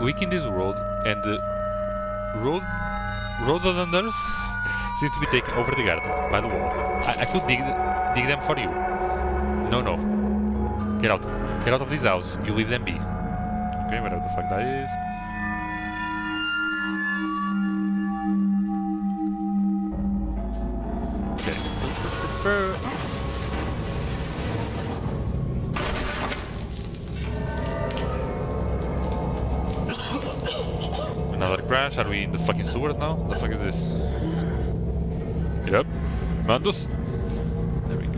weak in this world, and the rhododendrons seem to be taking over the garden by the wall. I could dig them for you. No, no. Get out. Get out of this house. You leave them be. Okay, whatever the fuck that is. Okay. Another crash. Are we in the fucking sewers now? The fuck is this? Get up. Mandos. There we go.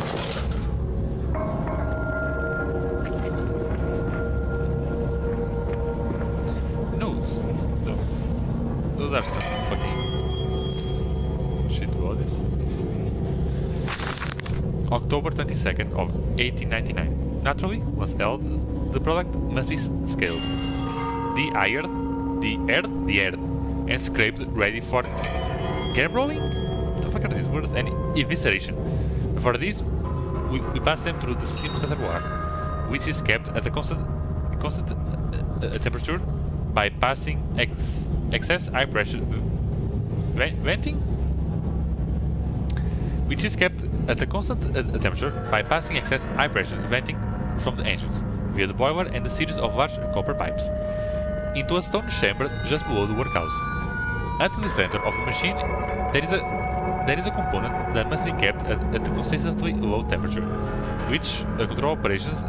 Nose. No. Those are some fucking shit bodies. October 22nd of 1899. Naturally, once held, the product must be scaled. The earth, and scraped ready for gambling? What the fuck are these words? And evisceration. For this, we pass them through the steam reservoir, which is kept at a constant temperature by passing excess high pressure venting, which is kept at a constant temperature by passing excess high pressure venting from the engines via the boiler and a series of large copper pipes into a stone chamber just below the workhouse. At the center of the machine, there is a component that must be kept at a consistently low temperature, which control operations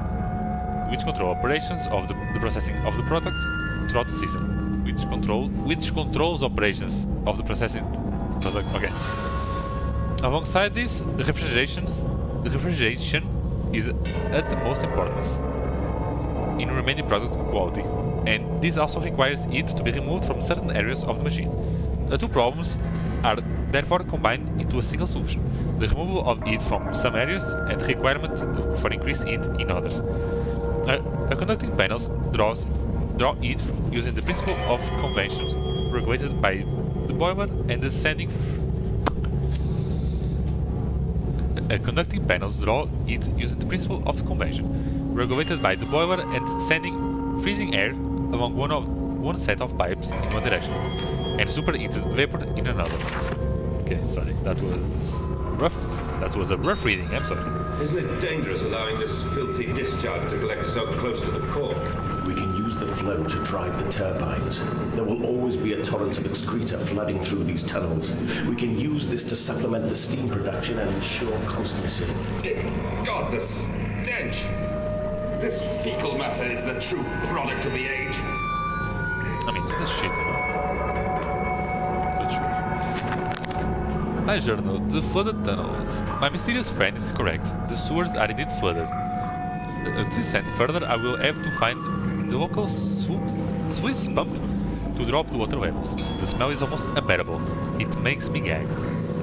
of the processing of the product throughout the system, which controls operations of the processing product. Okay. Alongside this, refrigeration is at the most importance in remaining product quality, and this also requires it to be removed from certain areas of the machine. The two problems are therefore combined into a single solution: the removal of heat from some areas and the requirement for increased heat in others. A conducting panels draw heat using the principle of convection, regulated by the boiler and the sending. Conducting panels draw heat using the principle of convection, regulated by the boiler and sending freezing air along one set of pipes in one direction, and superheated vapor in another. Okay, sorry, that was rough. That was a rough reading, I'm sorry. Isn't it dangerous allowing this filthy discharge to collect so close to the core? We can use the flow to drive the turbines. There will always be a torrent of excreta flooding through these tunnels. We can use this to supplement the steam production and ensure constancy. God, the stench! This fecal matter is the true product of the age. I mean, this is shit, you know? But sure. My journal, the flooded tunnels. My mysterious friend is correct. The sewers are indeed flooded. To descend further, I will have to find the local Swiss pump to drop the water levels. The smell is almost unbearable. It makes me gag.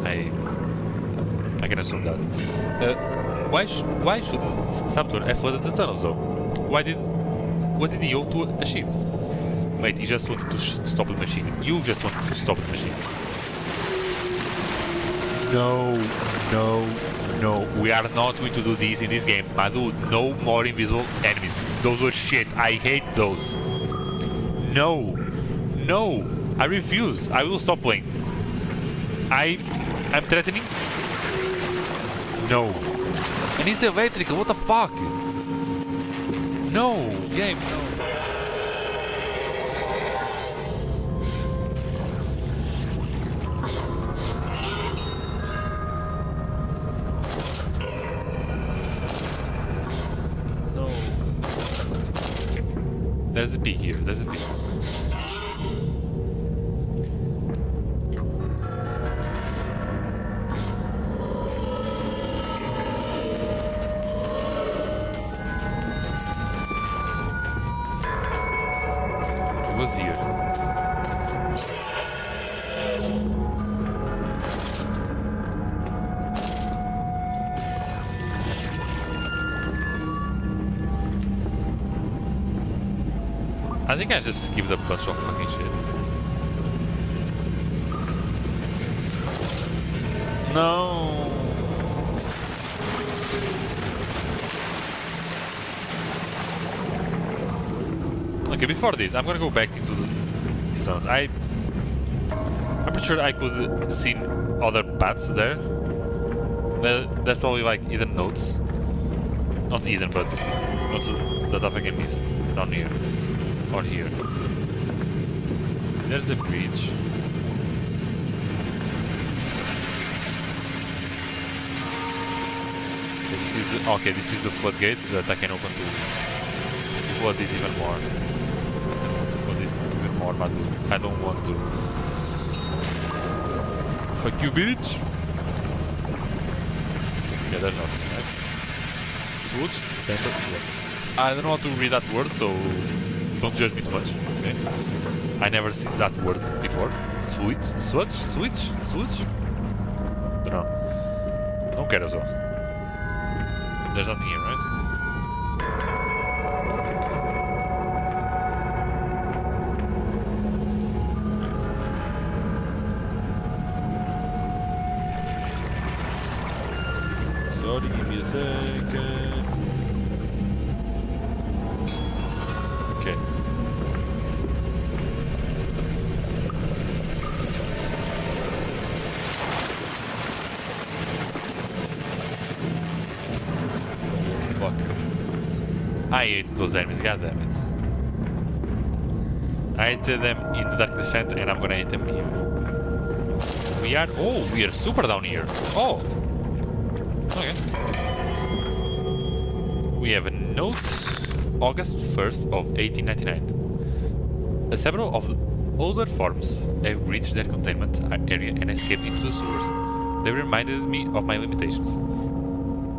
I can assume that. Why should Saboteur have flooded the tunnels though? What did he owe to achieve? Wait, he just wanted to stop the machine. You just wanted to stop the machine. No. We are not going to do this in this game. My dude, no more invisible enemies. Those were shit. I hate those. No. I refuse. I will stop playing. I'm threatening. No. And it's electrical. What the fuck? No. Game. No. There's the peak here, there's a peak. It was here. I think I just skipped a bunch of fucking shit. No. Okay, before this, I'm gonna go back into the tunnels. I'm pretty sure I could see other paths there. That's probably like hidden notes. Not hidden, but notes that I can miss down here. Or here. There's the bridge. Okay, this is the floodgates that I can open to flood this even more. To flood this even more, but I don't want to. Fuck you, bitch! Yeah, there's nothing, right? Switch center. I don't know how to read that word, so don't judge me too much, okay? I never seen that word before. Switch? Don't know. Don't care as well. There's nothing here, right? Sorry, give me a second. Okay. I hate those enemies, goddammit. I hated them in the Dark Descent and I'm gonna hate them here. We are super down here. Oh! Okay. We have a note. August 1st of 1899. Several of the older forms have breached their containment area and escaped into the sewers. They reminded me of my limitations.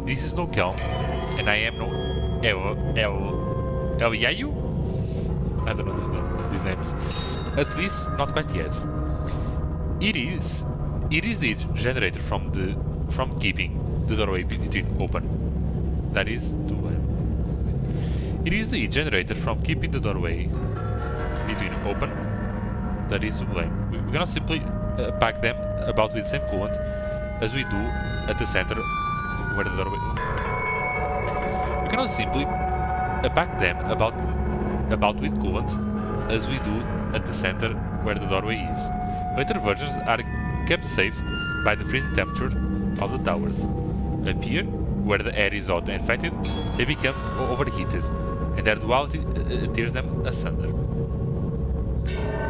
This is no calm, and I am no El Yayu? I don't know these names. At least not quite yet. It is the generator from keeping the doorway between open. That is to blame. It is the generator from keeping the doorway between open. That is to blame. We cannot simply pack them about with the same coolant as we do at the center where the doorway. We cannot simply pack them about with coolant as we do at the center where the doorway is. Later versions are kept safe by the freezing temperature of the towers. Up here, where the air is hot and fetid, they become overheated, and their duality tears them asunder.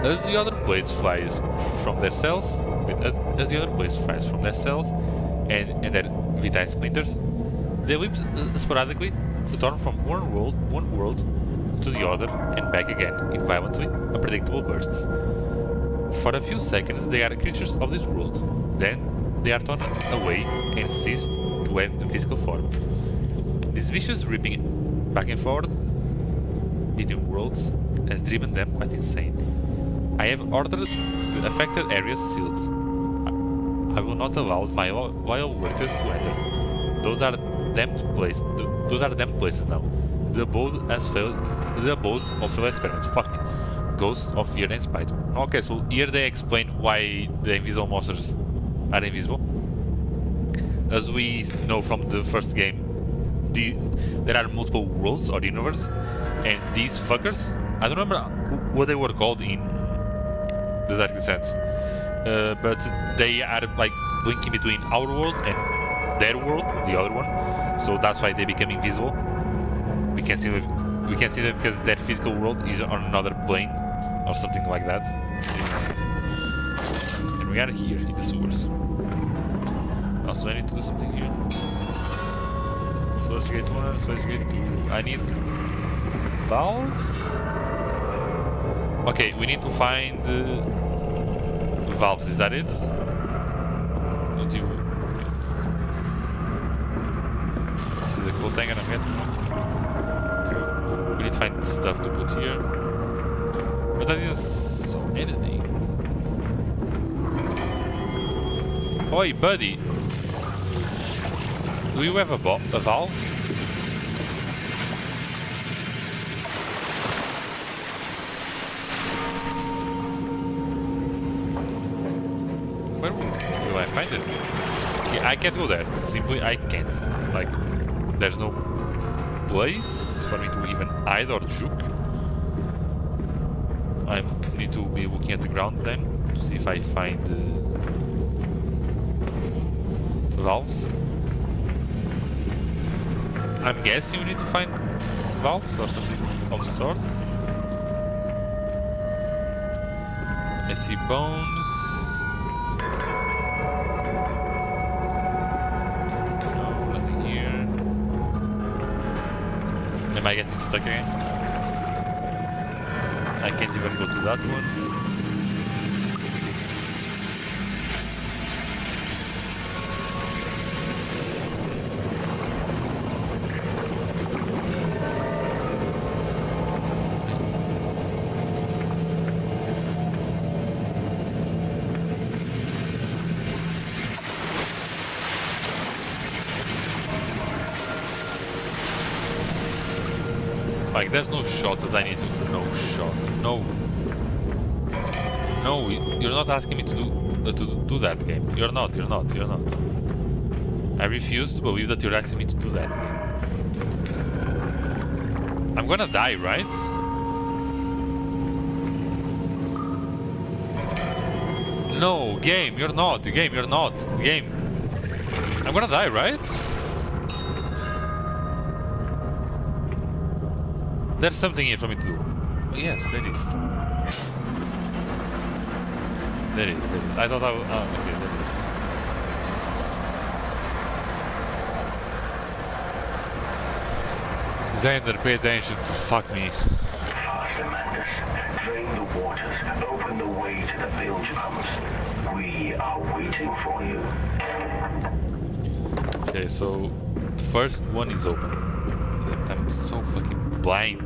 As the other place flies from their cells, and their vitae splinters, they leap sporadically to turn from one world to the other and back again in violently unpredictable bursts. For a few seconds they are creatures of this world, then they are torn away and cease to have a physical form. This vicious ripping back and forth between worlds has driven them quite insane. I have ordered the affected areas sealed. I will not allow my loyal workers to enter. Those are damned places now. The abode has failed. The abode of failed experiments. Fuck me. Ghosts of fear and spite. Okay, so here they explain why the invisible monsters are invisible. As we know from the first game, there are multiple worlds or universes, and these fuckers, I don't remember what they were called in the Dark Descent, but they are like blinking between our world and their world, the other one. So that's why they become invisible. We can see them because their physical world is on another plane or something like that. And we are here in the sewers. Also, I need to do something here. Source gate 1, source gate 2. I need valves. Okay, we need to find valves. Is that it? Not you. This is the cool thing I'm getting. We need to find stuff to put here. But I didn't saw anything. Oi, buddy! Do you have a valve? Where will I find it? Yeah, I can't go there. Simply, I can't. Like, there's no place for me to even hide or juke. I need to be looking at the ground then to see if I find valves. I'm guessing we need to find valves or something of sorts. I see bones. No, nothing here. Am I getting stuck again? I can't even go to that one. Like, there's no shot that I need to... No shot. No. No, you're not asking me to do that game. You're not. I refuse to believe that you're asking me to do that game. I'm gonna die, right? No, game, you're not. Game, you're not. Game. I'm gonna die, right? There's something here for me to do. Oh, yes, there is. There is. I thought I would... Oh, okay, there is. Xander, pay attention to fuck me. Faster, Mandus. Drain the waters. Open the way to the bilge pumps. We are waiting for you. Okay, so... the first one is open. I'm so fucking blind.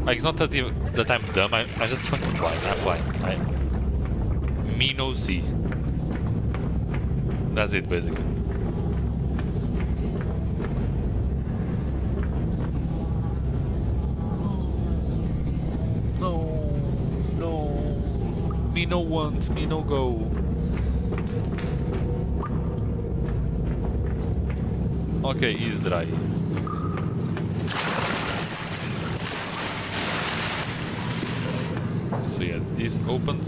Like, it's not that, that I'm dumb, I'm just fucking blind. I'm blind. Me no see. That's it, basically. No. Me no want, me no go. Okay, he's dry. So yeah, this opened.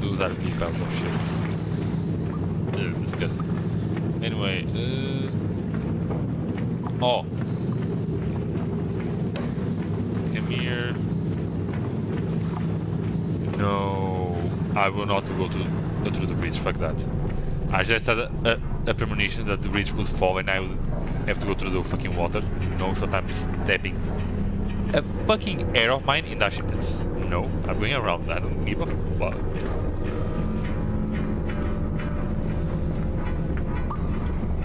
Those are big piles of shit. Disgusting. Anyway, oh. Come here. No, I will not go through the bridge. Fuck that. I just had a premonition that the bridge would fall and I would have to go through the fucking water. No shot, I'm stepping a fucking air of mine in that shit. No, I'm going around. I don't give a fuck.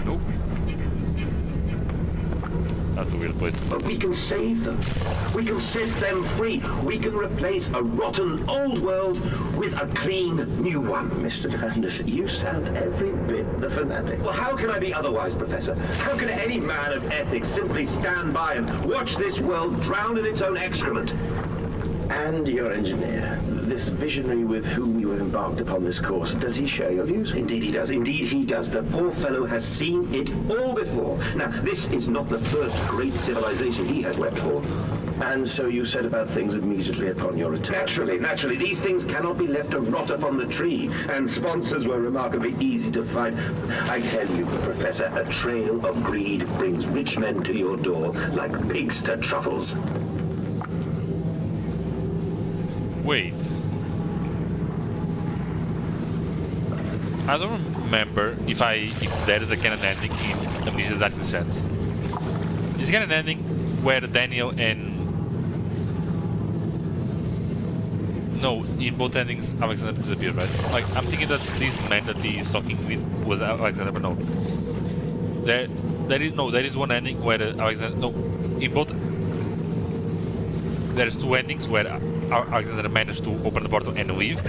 Nope. That's a weird place to But put we this. can save them. We can set them free. We can replace a rotten old world with a clean new one. Mr. Landis, you sound every bit the fanatic. Well, how can I be otherwise, Professor? How can any man of ethics simply stand by and watch this world drown in its own excrement? And your engineer, this visionary with whom you have embarked upon this course, does he share your views? Indeed he does. Indeed he does. The poor fellow has seen it all before. Now, this is not the first great civilization he has wept for. And so you set about things immediately upon your return? Naturally. These things cannot be left to rot upon the tree. And sponsors were remarkably easy to find. I tell you, Professor, a trail of greed brings rich men to your door like pigs to truffles. Wait. I don't remember if there is a canon ending in Amnesia Dark Descent. Is a canon ending where Daniel and... No, in both endings Alexander disappeared, right? Like, I'm thinking that this man that he is talking with was Alexander, but no. There is one ending where Alexander... No, in both... There's two endings where Alexander managed to open the portal and leave.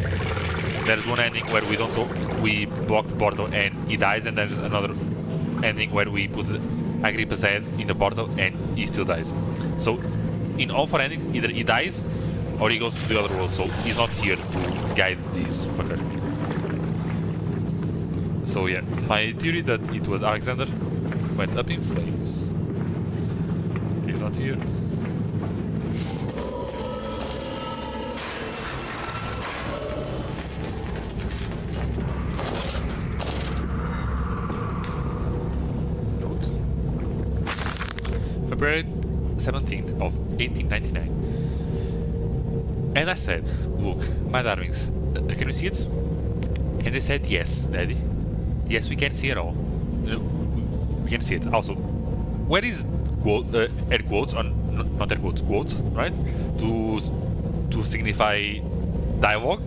There's one ending where we don't talk, we block the portal and he dies, and there's another ending where we put Agrippa's head in the portal and he still dies. So in all four endings, either he dies or he goes to the other world, so he's not here to guide this fucker. So yeah, my theory that it was Alexander went up in flames. He's not here. February 17th of 1899. And I said, look, my darlings, can you see it? And they said, yes, Daddy. Yes, we can see it all. We can see it. Also, where is air quotes on not air quotes, quotes, right? To signify dialogue.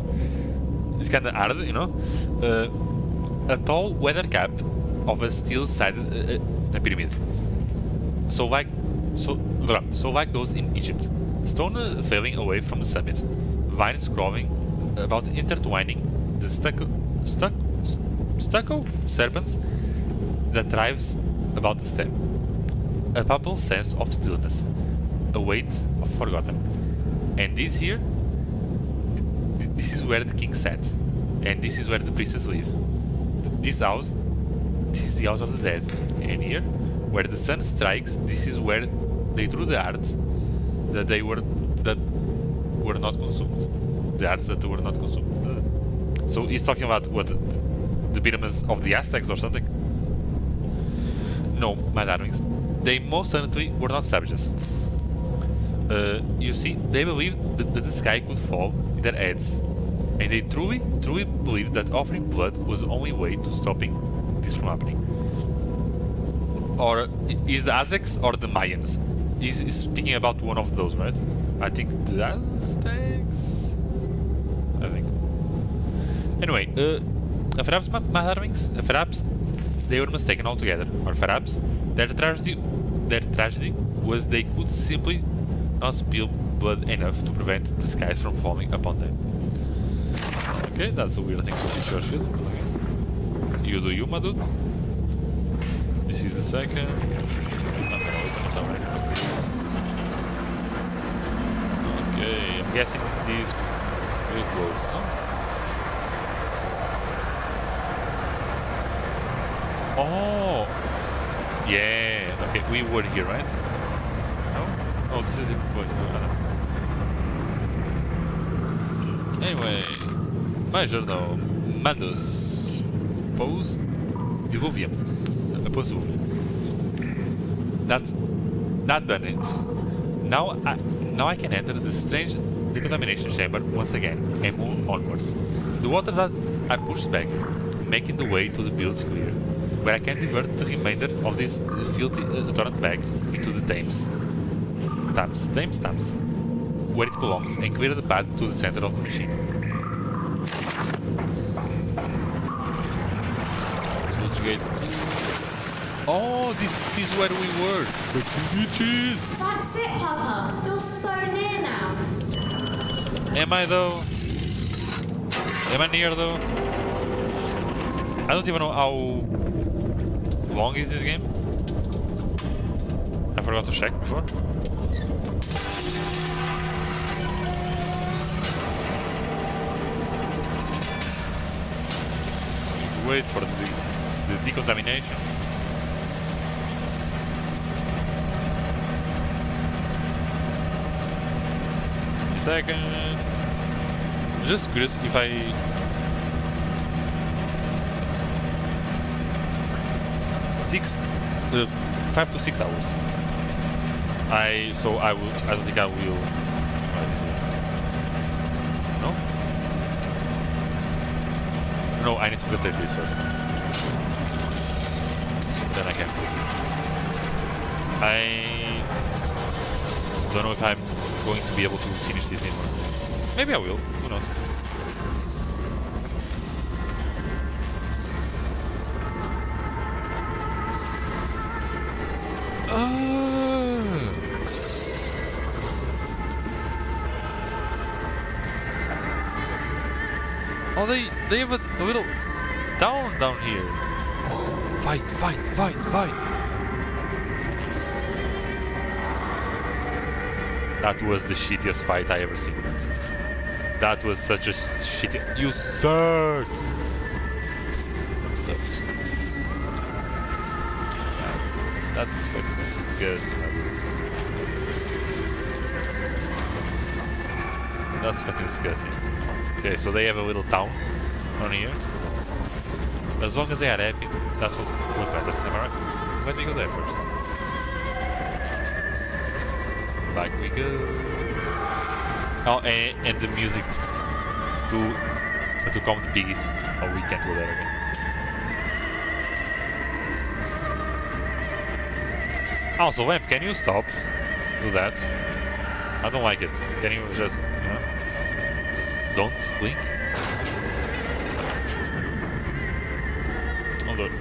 It's kind of hard, you know. A tall weather cap of a steel-sided pyramid. So like those in Egypt. Stone falling away from the summit. Vines growing about intertwining the stucco serpents that thrives about the stem. A palpable sense of stillness, a weight of forgotten. And this here, this is where the king sat, and this is where the priests live. This house, this is the house of the dead. And here, where the sun strikes, this is where they threw the arts that were not consumed. The arts that were not consumed. So he's talking about what, the pyramids of the Aztecs or something? No, my darlings. They most certainly were not savages. You see, they believed that the sky could fall in their heads, and they truly believed that offering blood was the only way to stopping this from happening. Or is the Aztecs or the Mayans? He's speaking about one of those, right? I think the Aztecs. I think. Anyway, perhaps my darlings, perhaps they were mistaken altogether, or perhaps their tragedy was they could simply not spill blood enough to prevent the skies from falling upon them. Okay, that's a weird thing to teach your shit. You do you, my dude. This is the second. I'm gonna open it already. Okay, I'm guessing these will close, no? Oh! Yeah, okay, we were here, right? No? Oh, this is a different place. No, anyway, mais jornal Mandos post diluvium. Post diluvium. That done it. Now I can enter the strange decontamination chamber once again and move onwards. The waters are pushed back, making the way to the builds clear, where I can divert the remainder of this filthy torrent back into the Thames, where it belongs, and clear the path to the center of the machine. Gate. Oh, this is where we were. The beaches. That's it, Papa. You're so near now. Am I though? Am I near though? I don't even know how long is this game. I forgot to check before. Wait for the decontamination. A second. Just curious if I 5 to 6 hours. I don't think I will. No? No, I need to protect this first. Then I can put this. I don't know if I'm going to be able to finish this in one step. Maybe I will, who knows. Oh, they have a little town down here. Fight. That was the shittiest fight I ever seen. That was such a shitty. You suck. That's fucking disgusting. That's fucking disgusting. Okay, so they have a little town on here. As long as they are happy, that's what matters, am I right? Let me go there first. Back we go. Oh, and the music to calm the piggies. Oh, we can't do that again. Also, Vamp, can you stop? Do that. I don't like it. Can you just, you know, don't blink?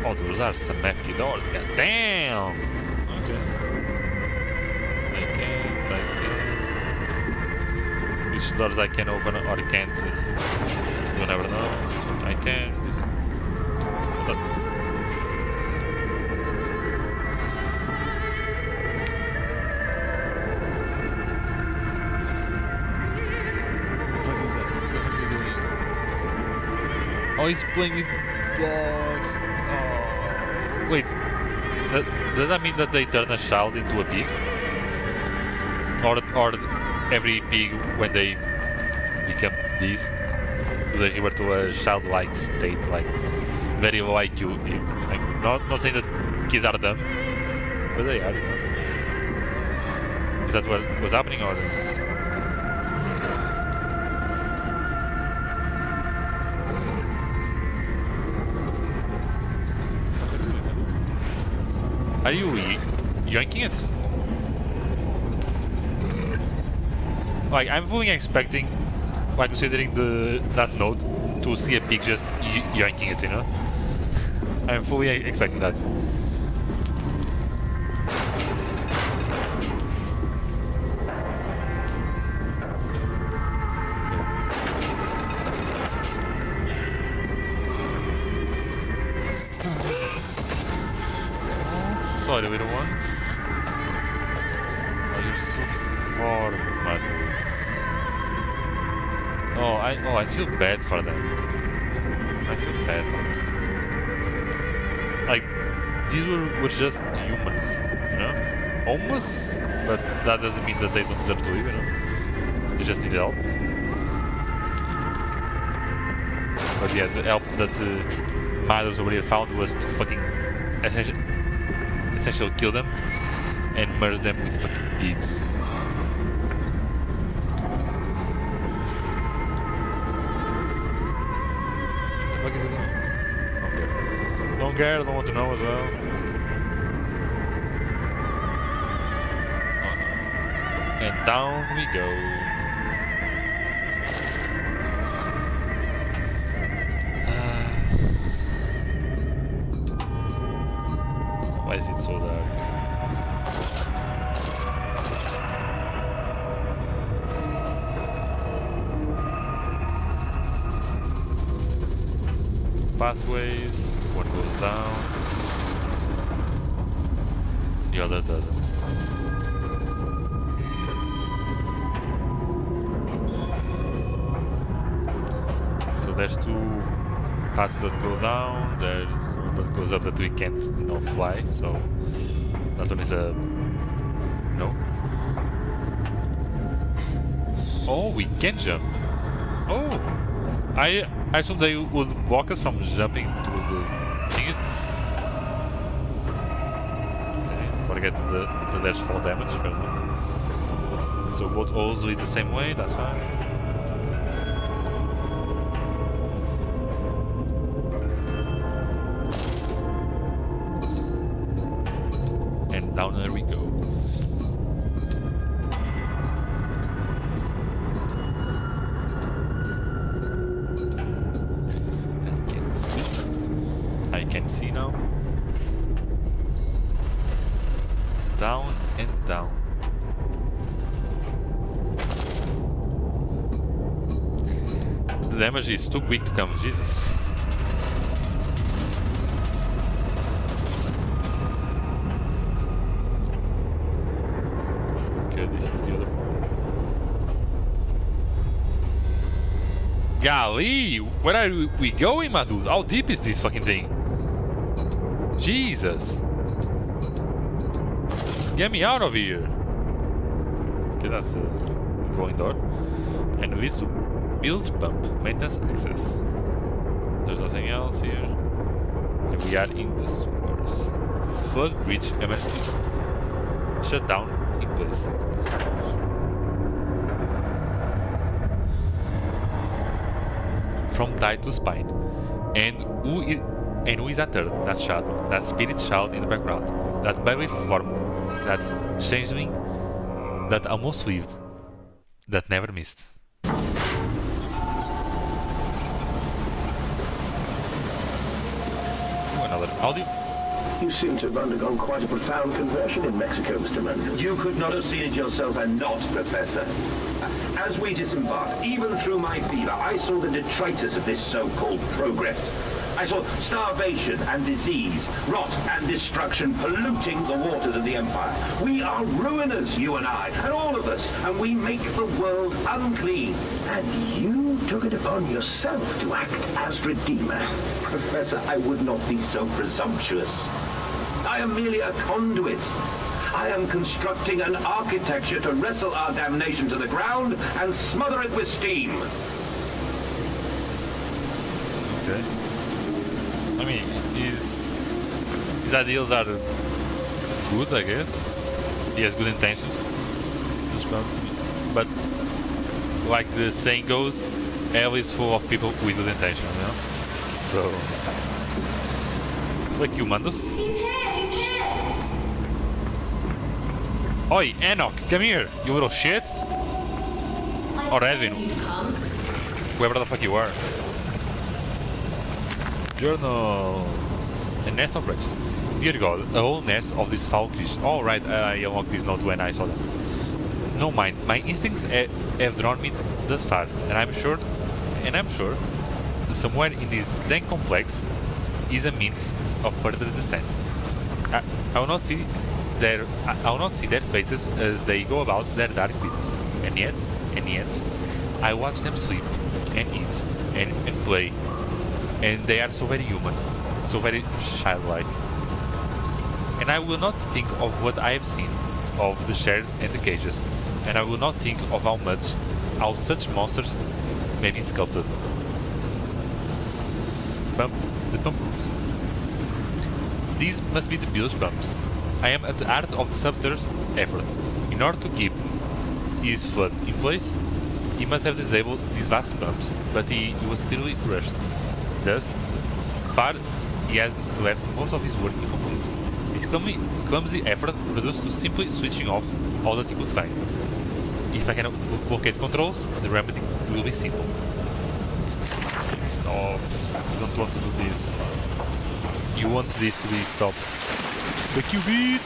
Oh, those are some hefty doors. God damn! Okay. I can't. Which doors I can open or can't? You never know. This one I can. This one. Oh, he's playing with dogs. Oh. Wait, does that mean that they turn a child into a pig? Or every pig, when they become this, do they revert to a childlike state, like very low IQ? Like, not saying that kids are dumb, but they are. You know? Is that what was happening, or? Are you yoinking it? Like, I'm fully expecting, like, considering that note, to see a pig just yoinking it, you know? I'm fully expecting that. Sorry, little one. Oh, you're so far, man. Oh, I feel bad for them. I feel bad for them. Like, these were just humans, you know? Almost, but that doesn't mean that they don't deserve to live, you know? They just need help. But yeah, the help that the mothers over here found was to fucking essentially kill them and merge them with fucking pigs. What the fuck is it doing? Don't care, don't want to know as well. Oh, no. And down we go. Why is it so dark? Pathways, one goes down, the other doesn't. So there's two paths that go down, there's one that goes up that we can't, you know, fly, so that one is a no. Oh, we can jump. Oh, I assume they would block us from jumping through the thing. Okay, forget the dash fall damage. So both holes lead the same way, that's fine. And down there we go. I can see now. Down and down. The damage is too quick to come, Jesus. Okay, this is the other one. Golly, where are we going, my dude? How deep is this fucking thing? Jesus. Get me out of here. Okay, that's a going door. And leads to Bill's Pump, maintenance access. There's nothing else here. And we are in the sewers. Flood bridge emergency. Shut down in place. from thigh to spine. And who is that third? That shadow, that spirit child in the background, that baby form, that changeling, that almost lived, that never missed. Another audio. You seem to have undergone quite a profound conversion in Mexico, Mr. Mandel. You could not have seen it yourself and not, Professor. As we disembarked, even through my fever, I saw the detritus of this so-called progress. I saw starvation and disease, rot and destruction polluting the waters of the Empire. We are ruiners, you and I, and all of us, and we make the world unclean. And you took it upon yourself to act as Redeemer. Professor, I would not be so presumptuous. I am merely a conduit. I am constructing an architecture to wrestle our damnation to the ground and smother it with steam. Okay. I mean, his ideals are good, I guess. He has good intentions. But, like the saying goes, hell is full of people with good intentions, you know? So... Fuck you, Mandos. He's here, he's here! Oi, Enoch, come here, you little shit! I Or said Edwin. you'd come. Whoever the fuck you are. Journal. A nest of wretches. Dear God, a whole nest of these foul creatures. Oh right, I unlocked this note when I saw them. No mind, my instincts have drawn me thus far, and I'm sure somewhere in this dank complex is a means of further descent. I will not see their faces as they go about their dark business, and yet, I watch them sleep and eat and play, and they are so very human, so very childlike. And I will not think of what I have seen of the shells and the cages, and I will not think of how such monsters may be sculpted. The pump rooms. These must be the Bilge pumps. I am at the heart of the subterranean effort. In order to keep his flood in place, he must have disabled these vast pumps, but he was clearly rushed. Thus far, he has left most of his work incomplete. This clumsy effort reduced to simply switching off all that he could find. If I can locate controls, the remedy will be simple. Stop. You don't want to do this. You want this to be stopped. The qubit!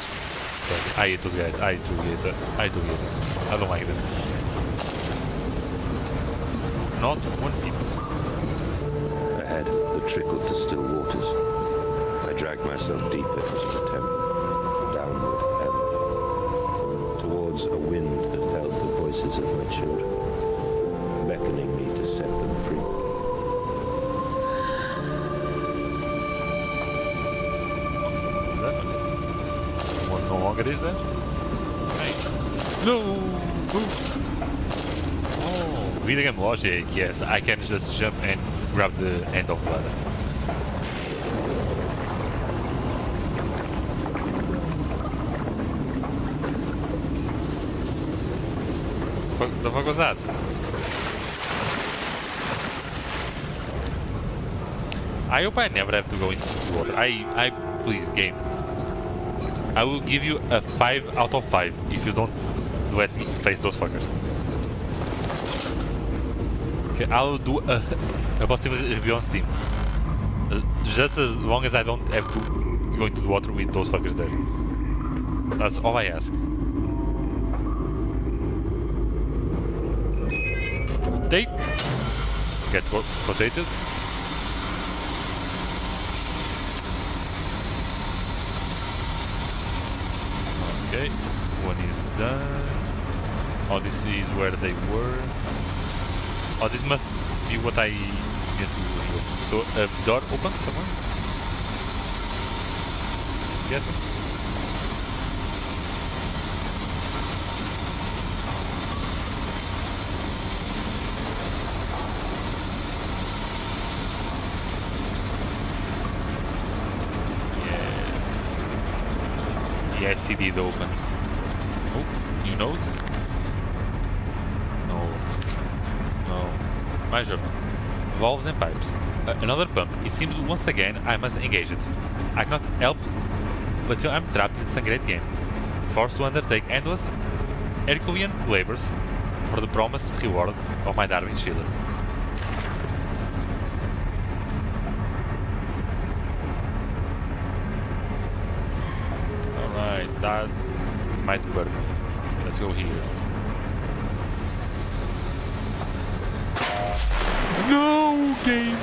Sorry, I hate those guys. I do hate them. I don't like them. Not one bit. Ahead, the trickle to still waters. I dragged myself deeper into the temple, downward, ever, towards a wind that held the voices of my children, beckoning me to set them free. Is that one no longer is that? Hey. No! Oh, video game logic, yes. I can just jump and grab the end of the ladder. What the fuck was that? I hope I never have to go into the water. I please game. I will give you a 5 out of 5 if you don't let me face those fuckers. Okay, I'll do a positive review on Steam. Just as long as I don't have to go into the water with those fuckers there. That's all I ask. Rotate. Get rotated. Okay, one is done. Oh, this is where they were. Oh, this must be what I need to do. So, a door open somewhere? Yes. Yes, CD did open. Oh, new nodes? No. No. My German. valves and pipes. Another pump. It seems once again I must engage it. I cannot help but feel I'm trapped in some great game, forced to undertake endless Herculean labors for the promised reward of my Darwin Schiller. Alright, that might work. Let's go here. No game!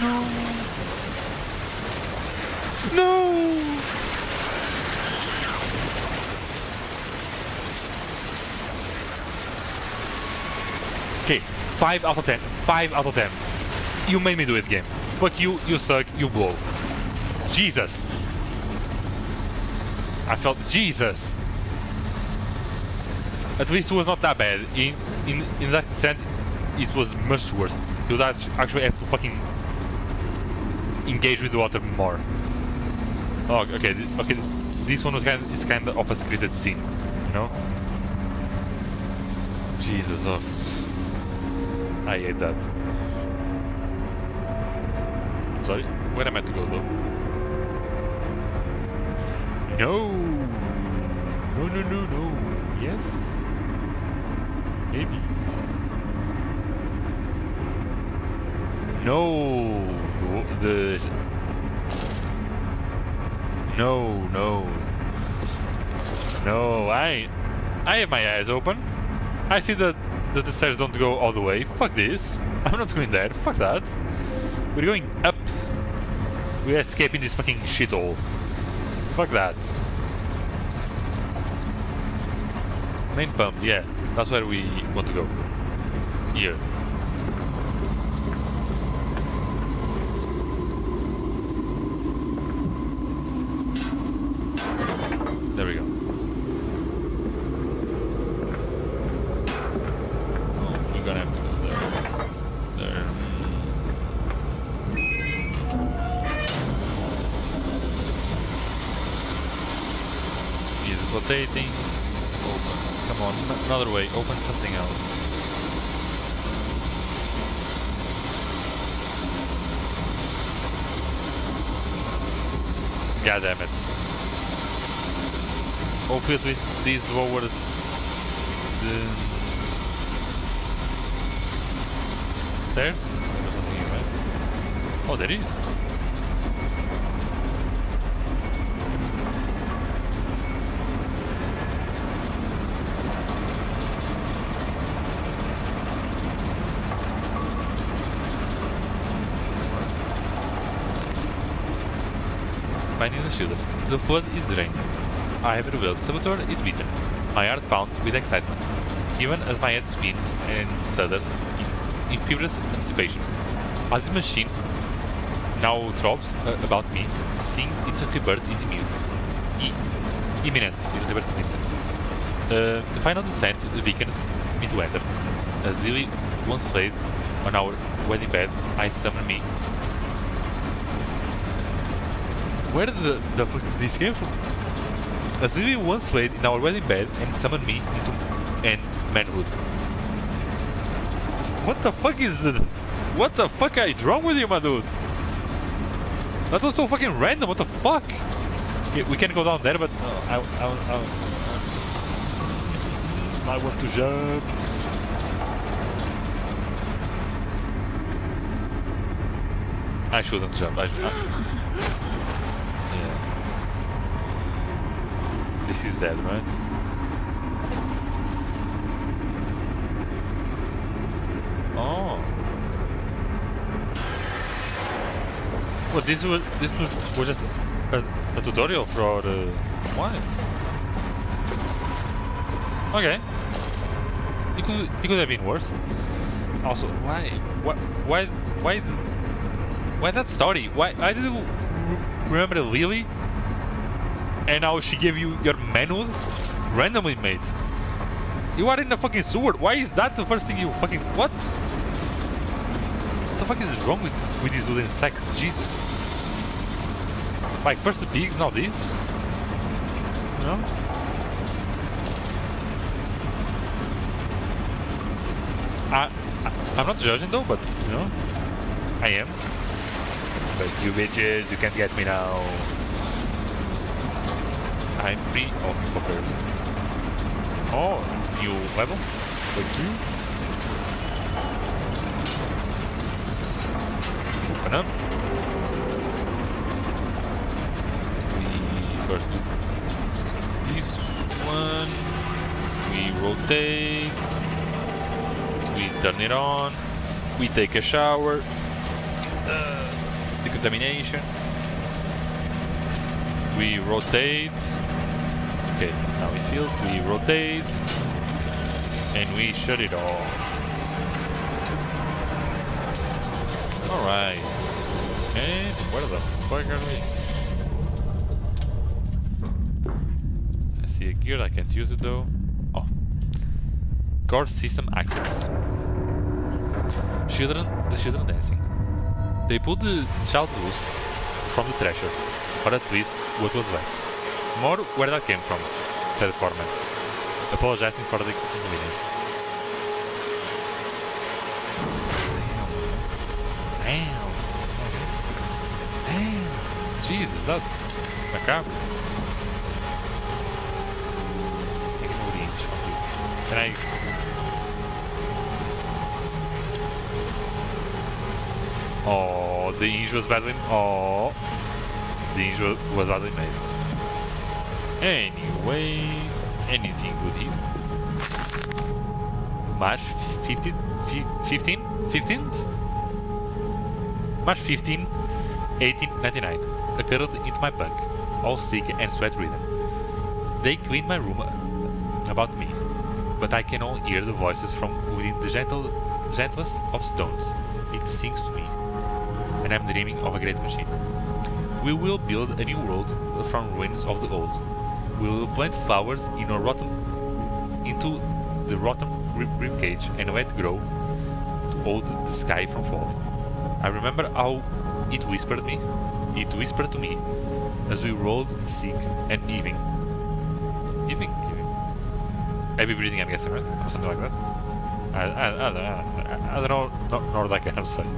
No! No! Okay, 5 out of 10. 5 out of 10. You made me do it, game. Fuck you, you suck, you blow. Jesus! I felt Jesus! At least it was not that bad. In that sense, it was much worse. You would actually have to fucking engage with the water more. Oh, okay, okay. This one was kind of a scripted scene, you know? Jesus, oh. I hate that. Sorry, where am I to go though? No! No, no, no, no. Yes? Maybe. No! No, no. No, I have my eyes open. I see that the stairs don't go all the way. Fuck this. I'm not going there. Fuck that. We're going up. We're escaping this fucking shithole. Fuck that. Main pump, yeah. That's where we want to go. Here. There we go. Oh, we're gonna have to go there. There. Is rotating. Open. Come on, another way. Open something else. God damn it. Hopefully at least these lowers the stairs? There's nothing here, right? Oh, there is. Finding the shooter. The flood is drained. I have revealed Saboteur is beaten. My heart pounds with excitement, even as my head spins and shudders in feverish anticipation. While this machine now throbs about me, seeing its rebirth is imminent. Its rebirth is imminent. The final descent beckons me to enter. As Lily once laid on our wedding bed, I summon me. Where did the fuck did this came from? As Lily once laid in our wedding bed and summoned me into manhood. What the fuck is the... What the fuck is wrong with you, my dude? That was so fucking random, what the fuck? Okay, we can go down there, but I want to jump. I shouldn't jump. Yeah. This is dead, right? Oh. Well, this was just a tutorial for why? Okay. It could have been worse. Also, why that story? Why did you remember Lily? And now she gave you your manual randomly made. You are in the fucking sewer. Why is that the first thing you fucking what? What the fuck is wrong with these little insects? Jesus. Like first the pigs, now these. You know? I'm not judging though, but you know, I am. But you bitches, you can't get me now. I'm free of fuckers. Oh, new level. Thank you. Open up. We first do this one. We rotate. We turn it on. We take a shower. Decontamination. We rotate. Okay, now we feel. We rotate. And we shut it off. Alright. And where the fuck are we? I see a gear, I can't use it though. Oh. Core system access. The children dancing. They pulled the child loose from the treasure, or at least what was left. More where that came from, said Foreman, apologizing for the inconvenience. Damn. Damn. Jesus, that's macabre. I can move the inch. Can I... Oh, the inch was badly... Oh. The inch was badly made. Anyway... Anything good here? March 15th? 15th? March 15, 1899. Occurred into my bunk, all sick and sweat-ridden. They cleaned my room about me, but I can only hear the voices from within the gentlest of stones. It sings to me, and I'm dreaming of a great machine. We will build a new world from ruins of the old. We will plant flowers into the rotten ribcage and let it grow to hold the sky from falling. I remember how it whispered to me as we rolled sick and heaving. Heavy breathing, I'm guessing, right? Or something like that. I don't know, nor that kind, I'm sorry.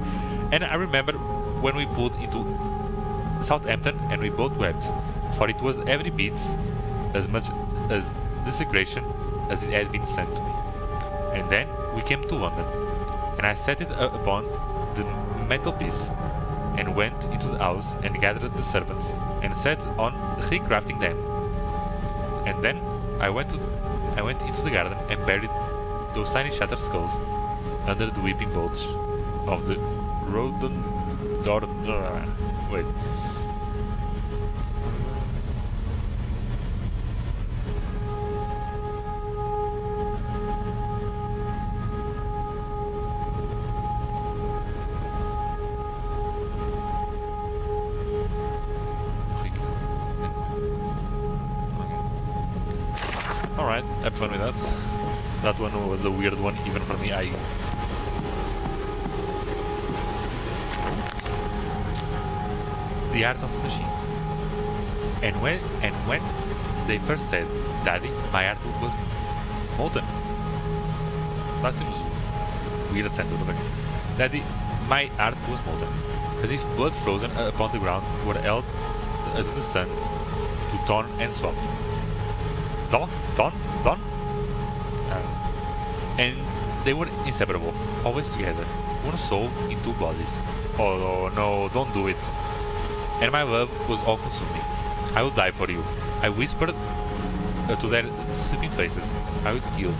And I remember when we pulled into Southampton and we both wept, for it was every bit as much as desecration as it had been sent to me. And then we came to London, and I set it upon the mantelpiece and went into the house and gathered the servants and set on recrafting them. And then I went into the garden and buried those tiny shattered skulls under the weeping bulge of the wait. Alright, have fun with that. That one was a weird one, even for me. The art of the machine. And when they first said, "Daddy, my art was molten." That seems weird sentence, but okay. Daddy, my art was molten, as if blood frozen upon the ground were held as the sun to dawn and swap. Dawn? And they were inseparable, always together, one soul in two bodies. Oh no, don't do it. And my love was all consuming. I would die for you. I whispered to their sleeping faces. I would kill.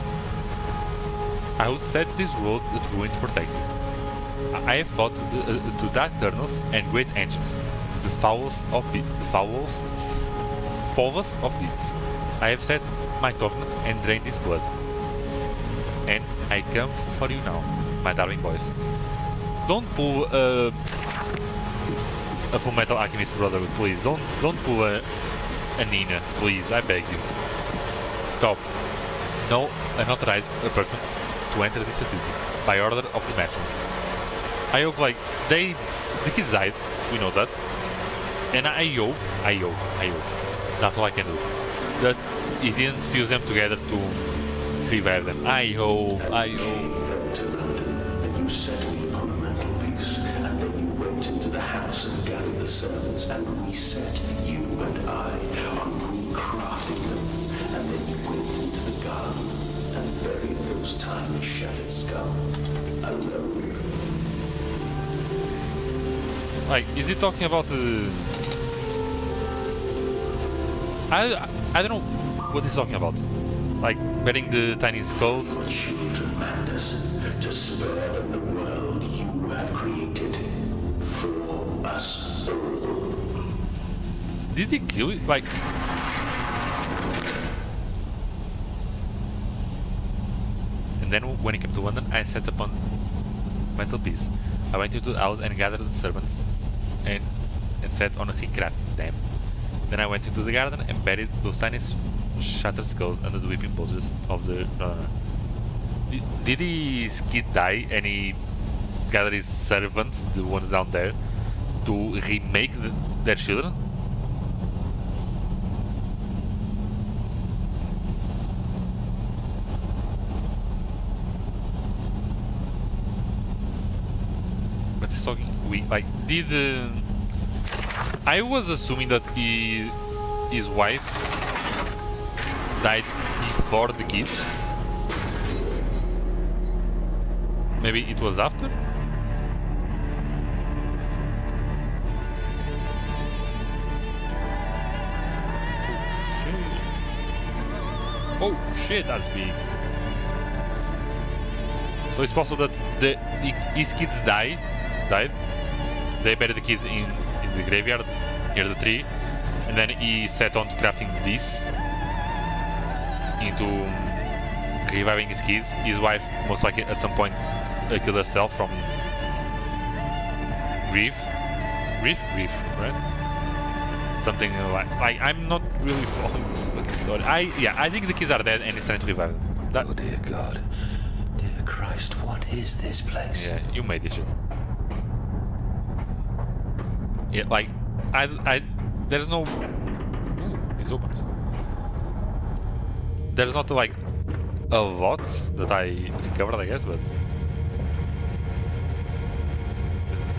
I would set this world true to protect you. I have fought to dark eternals and great ancients, the foulest of beasts. I have set my covenant and drained his blood. And I come for you now, my darling boys. Don't pull a Full Metal Alchemist Brotherhood, please. Don't pull a Nina, please. I beg you. Stop. No unauthorized person to enter this facility by order of the matron. I hope, like, the kids died. We know that. And I hope. That's all I can do. That he didn't fuse them together to revive them. I hope. Came to London, and you set me upon a mantelpiece, and then you went into the house and gathered the servants and reset you and I on recrafting them, and then you went into the garden and buried those tiny shattered skulls alone. Like, is he talking about the... I don't know what he's talking about. Like, burying the tiny skulls. For children, Anderson, to spare them the world you have created for us all. Did he kill it? Like... And then when he came to London, I sat upon mantelpiece. I went into the house and gathered the servants and sat on a recrafting them. Then I went into the garden and buried those tiny shattered skulls under the weeping poses of the... Did his kid die and he gathered his servants, the ones down there, to remake their children? But he's talking... Like, did... I was assuming that his wife died before the kids. Maybe it was after? Oh shit, that's big. So it's possible that his kids died. They buried the kids in the graveyard near the tree, and then he set on to crafting this into reviving his kids. His wife most likely at some point killed herself from grief, right? Something like I'm not really following this fucking story. I think the kids are dead and he's trying to revive them. Oh dear God, dear Christ, what is this place? Yeah, you made this shit. Yeah, like, there's no... Ooh, it's open. There's not, like, a lot that I covered, I guess, but...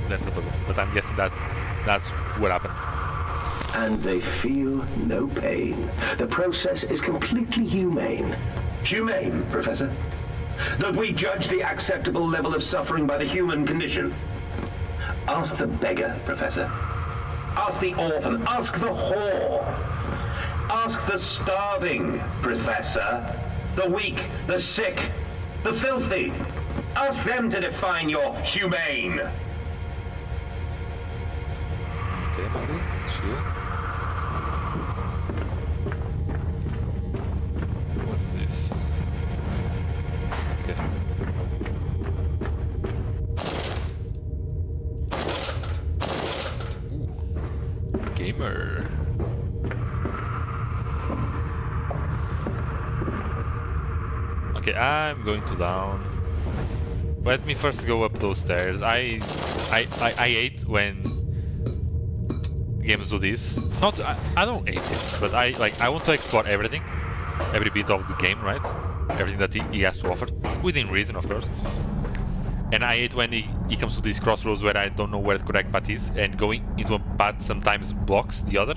There's a puzzle. But I'm guessing that's what happened. And they feel no pain. The process is completely humane. Humane, Professor? That we judge the acceptable level of suffering by the human condition. Ask the beggar, Professor. Ask the orphan. Ask the whore. Ask the starving, Professor. The weak, the sick, the filthy. Ask them to define your humane. Okay, buddy. Chill. What's this? Okay. Gamer. Okay, I'm going to down. Let me first go up those stairs. I hate when games do this. Not I don't hate it, but I want to explore everything, every bit of the game, right? Everything that he has to offer, within reason, of course. And I hate when he comes to these crossroads where I don't know where the correct path is, and going into a path sometimes blocks the other.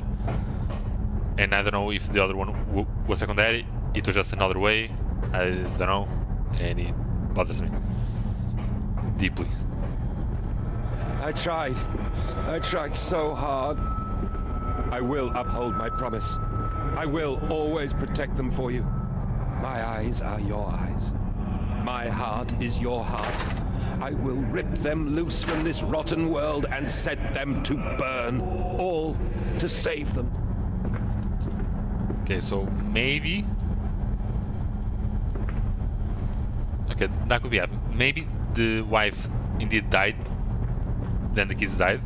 And I don't know if the other one was secondary, it was just another way, I don't know, and it bothers me deeply. I tried so hard. I will uphold my promise. I will always protect them for you. My eyes are your eyes. My heart is your heart. I will rip them loose from this rotten world and set them to burn, all to save them. Okay, so maybe... Okay, that could be happening. Maybe the wife indeed died, then the kids died.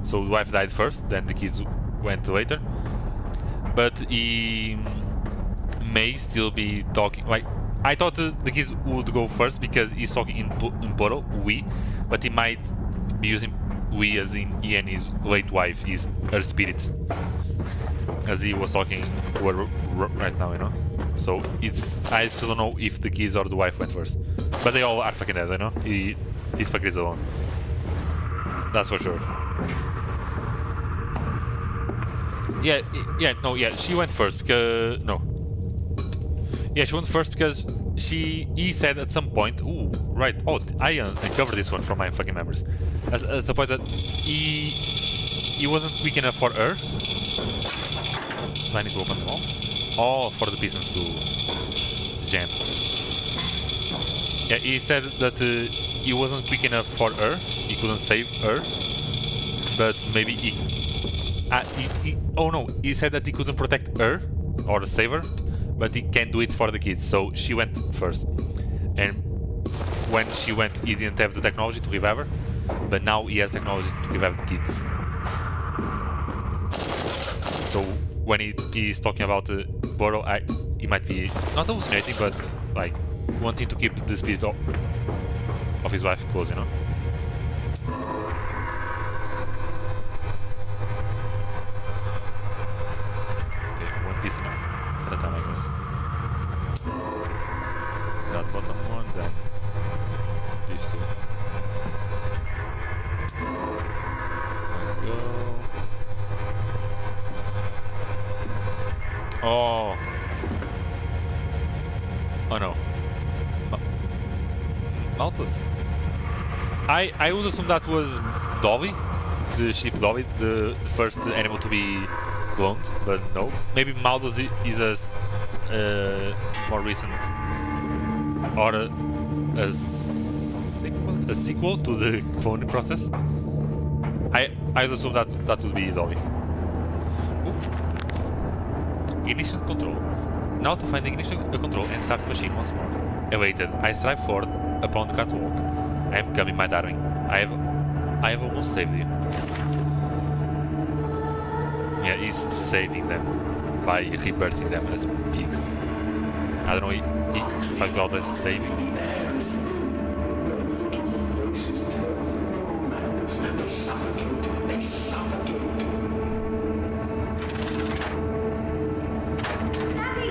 So the wife died first, then the kids went later. But he may still be talking, like, I thought the kids would go first because he's talking in plural, we, but he might be using we as in he and his late wife, her spirit, as he was talking to her right now, you know. So I still don't know if the kids or the wife went first, but they all are fucking dead, you know. this fucker is alone. That's for sure. Yeah, she went first because no. Yeah, she went first because he said at some point, ooh, right. Oh, I uncovered this one from my fucking members. At the point that he wasn't quick enough for her. Do I need to open them all? All for the business to jam. Yeah, he said that he wasn't quick enough for her. He couldn't save her, but maybe oh no, he said that he couldn't protect her or save her, but he can do it for the kids. So she went first, and when she went, he didn't have the technology to revive her, but now he has technology to revive the kids. So when he's talking about the Burrow, he might be not hallucinating, but like wanting to keep the spirit of his wife close, you know. Piece at a time, I guess. That bottom one, then these two. Let's go. Oh. Oh no. Malthus. I would assume that was Dolly, the sheep Dolly, the first animal to be cloned, but no. Maybe Malthus is a more recent or a sequel to the cloning process. I'd assume that would be Dolly. Ignition control. Now to find the ignition control and start the machine once more. Awaited. I strive forward upon the catwalk. I am coming, my darling. I have almost saved you. Yeah, he's saving them by rebirthing them as pigs. I don't know if I call that saving.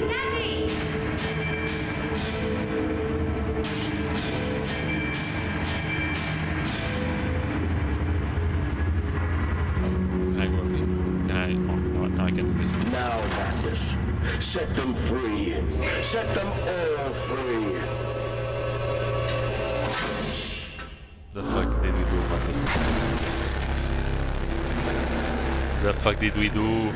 Daddy! Can I go up here? Can I? Oh, no, now I can do this. Now, Mandus, set them free. Set them all free. The fuck did we do, Marcus? The fuck did we do?